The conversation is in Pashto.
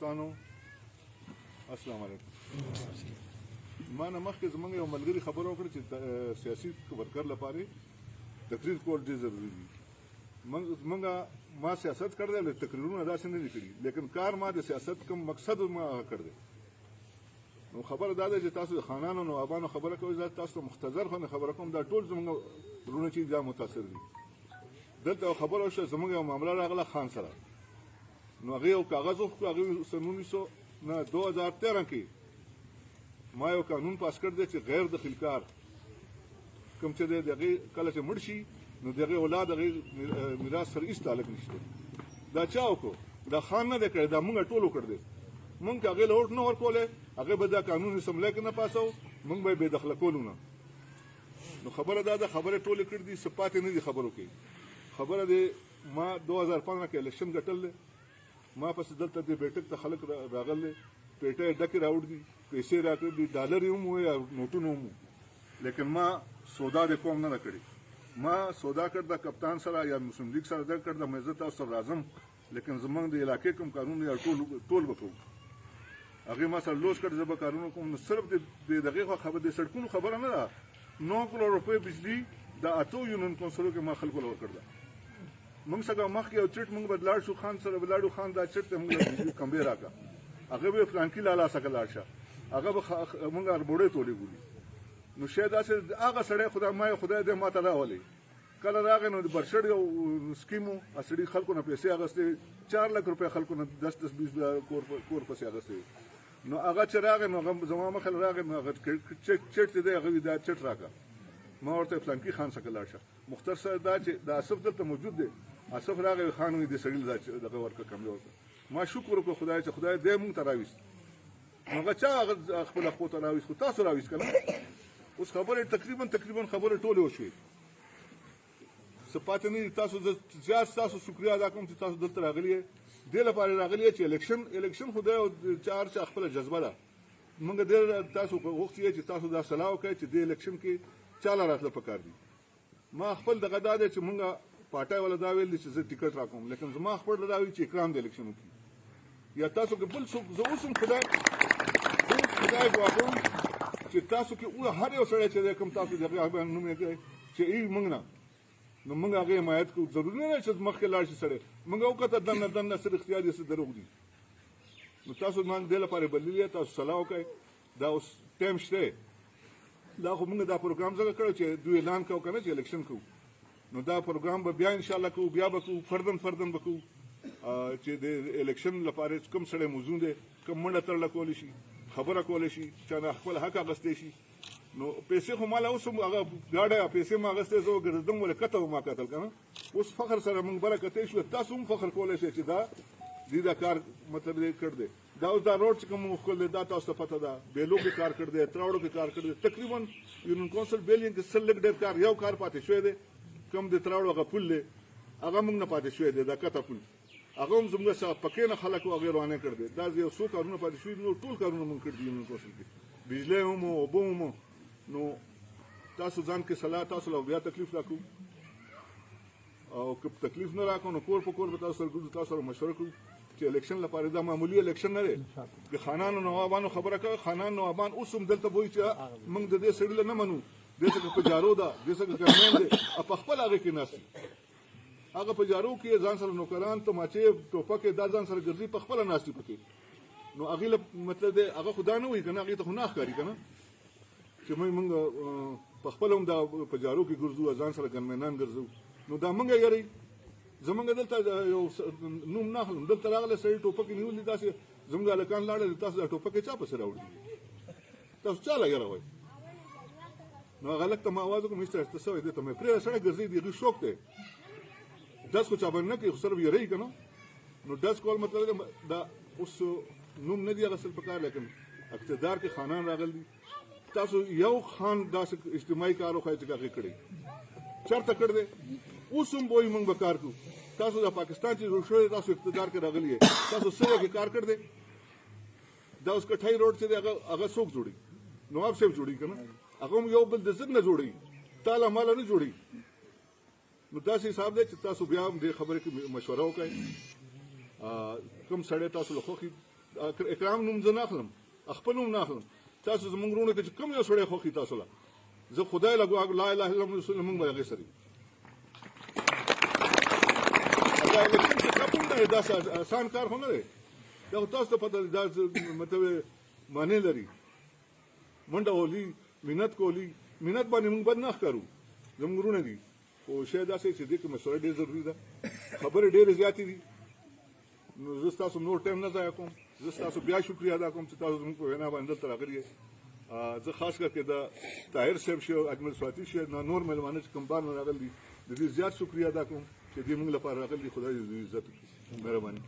دوستانو السلام علیکم. ما نه مخکې زموږ یو ملګري خبره وکړه چې سیاسي ورکر لپاره تقریر کول ډېر ضروري دي. ما سیاست کړی دی، تقریرونه داسې نه دي کړي، لیکن کار ما د سیاست کوم مقصد ما کړی دی. نو خبره دا ده چې تاسو د خانانو نوابانو خبره کوئ، زه تاسو ته مختصر خبره کوم. دا ټول زموږ وروڼه چې دا متاثر دي. دلته یو خبره وشوه، زموږ یو معامله راغله خان سره. نو هغې یو کاغذ وکړو، هغې سن 2013 کې ما یو قانون پاس کړ دی چې غیر دخلکار کوم چې دی د هغې کله چې مړ شي نو د هغې اولاد هغې میراث سره هېڅ تعلق نشته. دا چا وکړو؟ دا خان نه دی کړی، دا موږ ټول وکړ دی. موږ که هغې له ووټ نه ورکولی، هغې به دا قانون اسمبلی کې نه پاسو، موږ به یې بې دخله کولو نه. نو خبره دا ده، خبرې ټولې کړي دي، څه پاتې نه دي خبرو کې. خبره دی ما 2015 کې الیکشن ګټل دی، ما پسې دلته دې بیټک ته خلک راغلی، پیټه یې ډکې راوړي دي، پیسې راکړي دي، ډالر یې هم وو یا نوټونه هم وو، لیکن ما سودا د کوم نه ده کړې. ما سودا کړ د کپتان سره یا مسلم لیگ سره دا کړ د مې زه تاسو سره راځم، لیکن زموږ د علاقې کوم قانون یا ټول به کوو. هغې ما سره لوز کړ زه به کارونه کوم. نو صرف د دغې خبره د سړکونو خبره نه ده. 9 کروڑ روپۍ بجلي د 8 یونین کونسلو کې ما خلکو له ورکړ ده. موږ څنګه مخکې یو چټ موږ به لاړ شو، خان سره به لاړو، خان دا چټ ته موږ کمبې راکړه، هغه به فلانکي لالا څخه لاړ شه، هغه به موږ اربوړې تولې ګولي. نو شاید داسې هغه سړی خدای دې ما ته راولي. کله راغی نو د برشډ یو سکیم و، سړي خلکو نه پیسې اخیستې، 4 لک روپۍ خلکو نه 10-20 کور پسې اخیستې. نو هغه چې راغی نو هغه زما مخې له راغی، نو هغه چټ چې دی هغه دا چټ راکړه. ما ورته فلانکي خان څخه لاړ شه. مختصر سره دا چې د آصف دلته موجود دی، آصف راغی خان وایي د سړي دغه ورکړه کمې ورکړه. ما شکر وکړو خدای چې خدای دې موږ ته راویست. نو هغه چا خپل خپو ته راویست؟ خو تاسو راویست که نه؟ اوس خبرې تقریبا خبرې ټولې وشوې، څه پاتې نه دي. تاسو زیات تاسو شکریه ادا کوم چې تاسو دلته راغلي یې. دې لپاره راغلي یې چې الیکشن خو دی چې هر چا خپله جذبه ده. موږ دې تاسو غوښتي یې چې تاسو دا صلاح وکړئ چې دې الیکشن کې چاله راتله پکار دي. ما خپل دغه دا دی چې موږ پارټۍ والا دا ویل دي چې زه ټیکټ راکوم، لیکن زما خپل دا وي چې اکرام د الیکشن وکړي. یا تاسو کې بل څوک، زه اوس هم خدای دعا کوم چې تاسو کې هر یو سړی چې دی کوم تاسو د هغې نوم یې کوئ چې ای موږ نه، نو موږ هغې حمایت کوو. ضروري نه دی چې مخکې لاړ شي سړی. موږ وکته دننه څه رښتیا دي څه دروغ دي. نو تاسو ما دې لپاره بللي یې، تاسو صلاح وکړئ. دا اوس ټایم شته، دا خو موږ دا پروګرام ځکه کړی چې دوی اعلان کوو که نه چې الیکشن کوو. نو دا پروګرام به بیا انشاءالله کوو، بیا به کوو، فردن به کوو چې د الیکشن لپاره کوم سړی موضوع دی، کوم منډه تړله کولی شي، خبره کولی شي، چا نه خپل حق اخیستی شي. نو پیسې خو ماله اوس هم هغه ګاډی پیسې ما اخیستې، زه وګرځېدم ولې کته به ما کتل که نه. اوس فخر سره موږ بره کتی شو، تاسو هم فخر کولی شئ چې دا کار مطلب دې کړ دی. دا اوس دا روډ چې کوم ښکل دی دا تاسو ته پته ده، بیلو کې کار کړی دی، تراوړو کې کار کړی دی. تقریبا یونین کونسل بیلین کې سل لږ ډېر کار، یو کار پاتې شوی دی، کوم د تراوړو هغه پل دی هغه موږ نه پاتې شوی دی، دا کته پل هغه هم زموږ څخه پکې نه خلک هغې روانې کړ دی. دا یو څو کارونه پاتې شوي دي، نو ټول کارونه موږ کړي دي یونین کونسل کې، بجلی هم اوبه هم. نو تاسو ځان کې صلاح، تاسو له بیا تکلیف راکړو، او که تکلیف نه راکړو نو کور په کور به تاسو سره ګرځو، تاسو سره مشوره کوو چې الیکشن لپاره دا معمولي الیکشن نه دی. که خانانو نوابانو خبره کوي، خانان نوابان اوس هم دلته وایي چې موږ د دې سړي نه منو، دې څخه په جارو ده، دې څخه ګرمین دی، په خپل هغې کې ناست دي. هغه په جارو کې ځان سره نوکران، تماچې، ټوپکې دا ځان سره ګرځي، په خپله ناست دي پکې. نو هغې مطلب دی هغه خو دا نه وایي که نه، هغې ته خو نه ښکاري که نه چې موږ په خپله هم دا په جارو کې ګرځو، ځان سره ګنمینان ګرځو. نو دا موږ یې زمونږ دلته یو نوم نه اخلم، دلته راغلی سړي ټوپکې نیولي، داسې زموږ هلکان لاړل، تاسو دا ټوپکې چا پسې راوړي؟ تاسو چا له یاره وایي؟ نو هغه هلک ته ما اواز وکړم، ایسته ته څه وایي؟ دې ته مې پرېږده، سړی ګرځي، د هغوی شوق دی، ډز خو چا باندې نه کوي، خو صرف یېروي که نه. نو ډز کول مطلب دا اوس نوم نه دی اخیستل پکار، لیکن اقتدار کې خانان راغلي دي. تاسو یو خان داسې اجتماعي کار وښایي چې هغې کړی چېرته کړی دی؟ اوس هم وایي موږ به کار کوو. تاسو د پاکستان چې جوړ شوی تاسو اقتدار کې راغلي یې، تاسو څه کې کار کړی دی؟ دا اوس کټای روډ چې دی هغه څوک جوړوي؟ نواب صاحب جوړوي که نه؟ هغه هم یو بل د ضد نه جوړوي، تاله ماله نه جوړوي. نو داسې حساب دی چې تاسو بیا هم دې خبرې کې مشوره وکړئ. کوم سړی تاسو له خوښي اکرام نوم زه نه اخلم خپل نوم نه اخلم تاسو زموږ وروڼو کې چې کوم یو سړی خوښي تاسو له زه خدای له لا اله الا الله محمد رسول الله موږ به هغې سره دا الیکشن چې کوم دی داسې اسان کار خو نه دی دا خو تاسو ته پته دا مطلب معنی لري منډه ولي مینت کولی مینت باندې موږ بد نه ښکارو زموږ وروڼه دي خو شی داسې چې دې کې مشوره ډېر ضروري ده خبرې ډېرې زیاتې دي نو زه ستاسو نور ټایم نه ضایع کوم زه ستاسو بیا شکریه ادا کوم چې تاسو زموږ په وینا باندې دلته راغلي یې زه خاص کر کې د طاهر صاحب شي او اجمل سواتی شي نور مېلمانه چې کوم بار نه راغلي دي د دې زیات شکریه ادا کوم چې دې موږ لپاره راغلي خدای دې عزت وکړي مهرباني